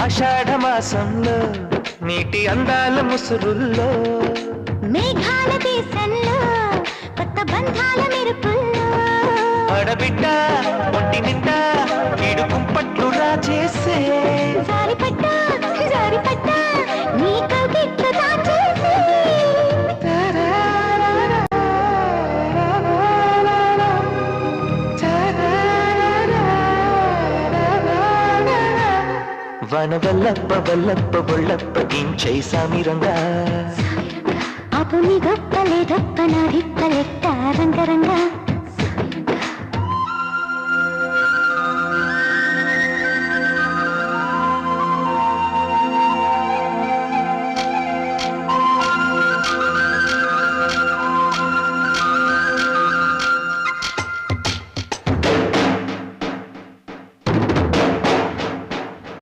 ఆషాఢ మాసంలో నీటి అందాల ముసురుల్లో మేఘాల దేశంలో కొత్త బంధాల మెరుపుల్లో ఆడబిడ్డ ఒంటి నిండా ఈడు కుంపట్లు రాజేసే జారిపడ్డా జారిపడ్డా నీ కవిట్లు దాచేసే వన వల్లప్ప వల్లప్ప బొల్లప్ప ఇంచై సామిరంగా అపు నీ గొప్పలే దొప్ప నా రిప్పలెట్ట రంగరంగా